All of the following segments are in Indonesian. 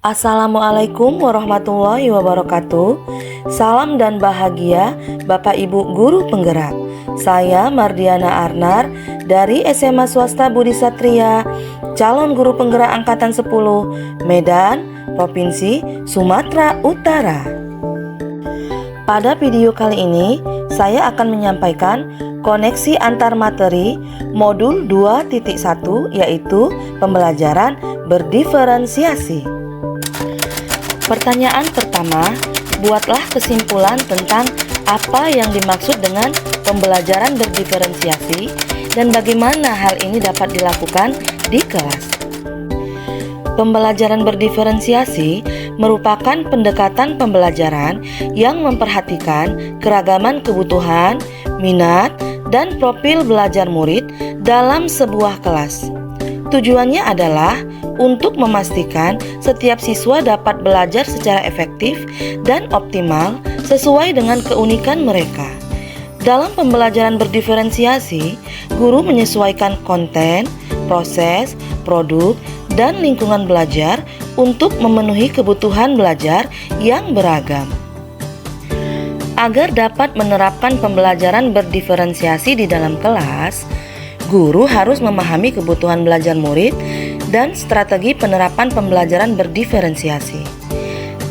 Assalamualaikum warahmatullahi wabarakatuh. Salam dan bahagia Bapak Ibu Guru Penggerak. Saya Mardiana Arnar dari SMA Swasta Budi Satria, calon guru penggerak angkatan 10, Medan, Provinsi Sumatera Utara. Pada video kali ini, saya akan menyampaikan koneksi antar materi modul 2.1 yaitu pembelajaran berdiferensiasi. Pertanyaan pertama, buatlah kesimpulan tentang apa yang dimaksud dengan pembelajaran berdiferensiasi dan bagaimana hal ini dapat dilakukan di kelas. Pembelajaran berdiferensiasi merupakan pendekatan pembelajaran yang memperhatikan keragaman kebutuhan, minat, dan profil belajar murid dalam sebuah kelas. Tujuannya adalah untuk memastikan setiap siswa dapat belajar secara efektif dan optimal sesuai dengan keunikan mereka. Dalam pembelajaran berdiferensiasi, guru menyesuaikan konten, proses, produk, dan lingkungan belajar untuk memenuhi kebutuhan belajar yang beragam. Agar dapat menerapkan pembelajaran berdiferensiasi di dalam kelas, guru harus memahami kebutuhan belajar murid dan strategi penerapan pembelajaran berdiferensiasi.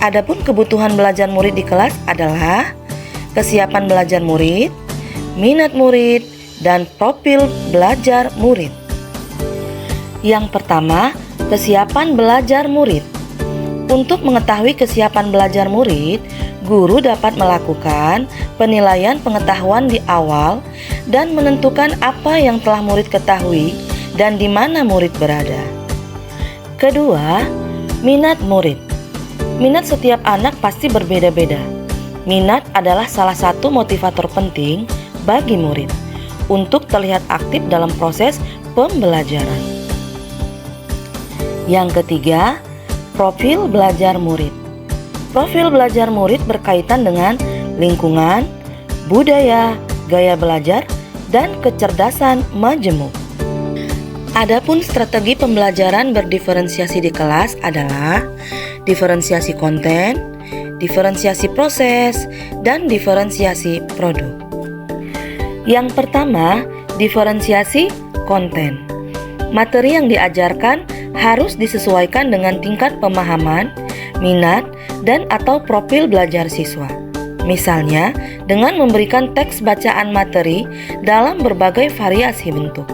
Adapun kebutuhan belajar murid di kelas adalah kesiapan belajar murid, minat murid, dan profil belajar murid. Yang pertama, kesiapan belajar murid. Untuk mengetahui kesiapan belajar murid, guru dapat melakukan penilaian pengetahuan di awal dan menentukan apa yang telah murid ketahui dan di mana murid berada. Kedua, minat murid. Minat setiap anak pasti berbeda-beda. Minat adalah salah satu motivator penting bagi murid untuk terlihat aktif dalam proses pembelajaran. Yang ketiga, profil belajar murid. Profil belajar murid berkaitan dengan lingkungan, budaya, gaya belajar, dan kecerdasan majemuk. Adapun strategi pembelajaran berdiferensiasi di kelas adalah diferensiasi konten, diferensiasi proses, dan diferensiasi produk. Yang pertama, diferensiasi konten. Materi yang diajarkan harus disesuaikan dengan tingkat pemahaman, minat, dan atau profil belajar siswa. Misalnya, dengan memberikan teks bacaan materi dalam berbagai variasi bentuk.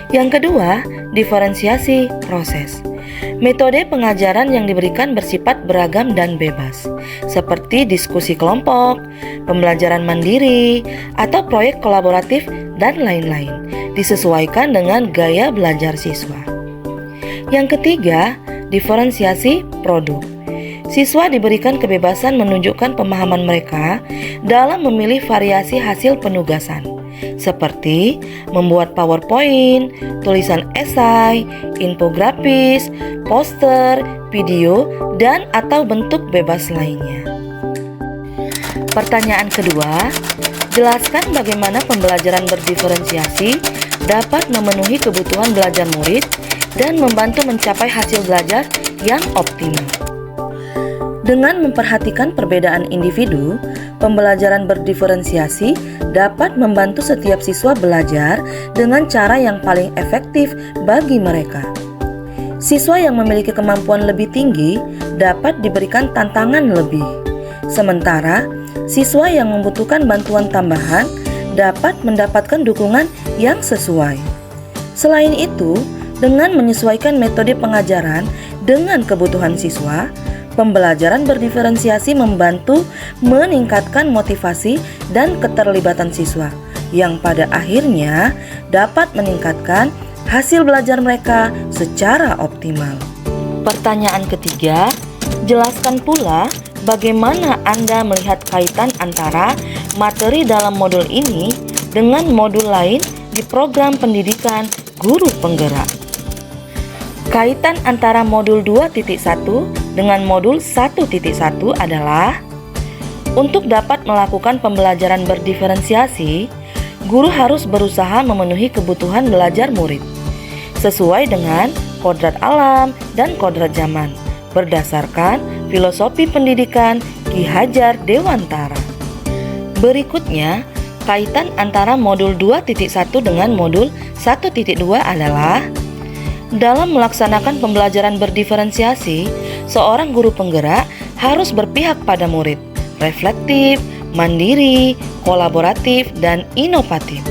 Yang kedua, diferensiasi proses. Metode pengajaran yang diberikan bersifat beragam dan bebas, seperti diskusi kelompok, pembelajaran mandiri, atau proyek kolaboratif, dan lain-lain, disesuaikan dengan gaya belajar siswa. Yang ketiga, diferensiasi produk. Siswa diberikan kebebasan menunjukkan pemahaman mereka dalam memilih variasi hasil penugasan, seperti membuat PowerPoint, tulisan esai, infografis, poster, video, dan atau bentuk bebas lainnya. Pertanyaan kedua, jelaskan bagaimana pembelajaran berdiferensiasi dapat memenuhi kebutuhan belajar murid dan membantu mencapai hasil belajar yang optimal. Dengan memperhatikan perbedaan individu, pembelajaran berdiferensiasi dapat membantu setiap siswa belajar dengan cara yang paling efektif bagi mereka. Siswa yang memiliki kemampuan lebih tinggi dapat diberikan tantangan lebih, sementara siswa yang membutuhkan bantuan tambahan dapat mendapatkan dukungan yang sesuai. Selain itu, dengan menyesuaikan metode pengajaran dengan kebutuhan siswa, pembelajaran berdiferensiasi membantu meningkatkan motivasi dan keterlibatan siswa, yang pada akhirnya dapat meningkatkan hasil belajar mereka secara optimal. Pertanyaan ketiga, jelaskan pula bagaimana Anda melihat kaitan antara materi dalam modul ini dengan modul lain di program pendidikan guru penggerak. Kaitan antara modul 2.1 dengan modul 1.1 adalah untuk dapat melakukan pembelajaran berdiferensiasi, guru harus berusaha memenuhi kebutuhan belajar murid sesuai dengan kodrat alam dan kodrat zaman berdasarkan filosofi pendidikan Ki Hajar Dewantara. Berikutnya, kaitan antara modul 2.1 dengan modul 1.2 adalah dalam melaksanakan pembelajaran berdiferensiasi, seorang guru penggerak harus berpihak pada murid, reflektif, mandiri, kolaboratif, dan inovatif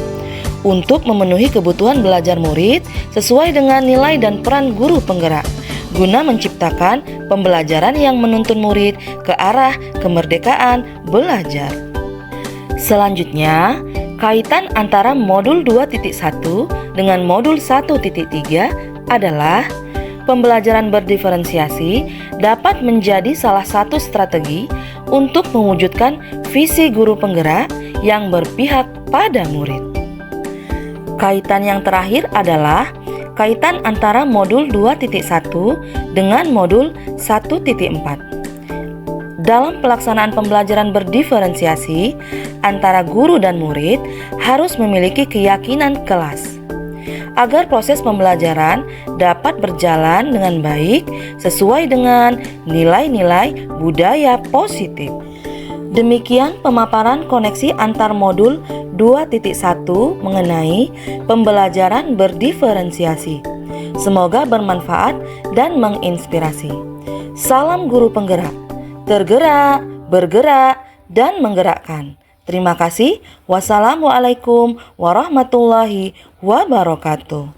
untuk memenuhi kebutuhan belajar murid sesuai dengan nilai dan peran guru penggerak, guna menciptakan pembelajaran yang menuntun murid ke arah kemerdekaan belajar. Selanjutnya, kaitan antara modul 2.1 dengan modul 1.3 adalah pembelajaran berdiferensiasi dapat menjadi salah satu strategi untuk mewujudkan visi guru penggerak yang berpihak pada murid. Kaitan yang terakhir adalah kaitan antara modul 2.1 dengan modul 1.4. Dalam pelaksanaan pembelajaran berdiferensiasi, antara guru dan murid harus memiliki keyakinan kelas agar proses pembelajaran dapat berjalan dengan baik sesuai dengan nilai-nilai budaya positif. Demikian pemaparan koneksi antar modul 2.1 mengenai pembelajaran berdiferensiasi. Semoga bermanfaat dan menginspirasi. Salam guru penggerak, tergerak, bergerak, dan menggerakkan. Terima kasih. Wassalamualaikum warahmatullahi wabarakatuh.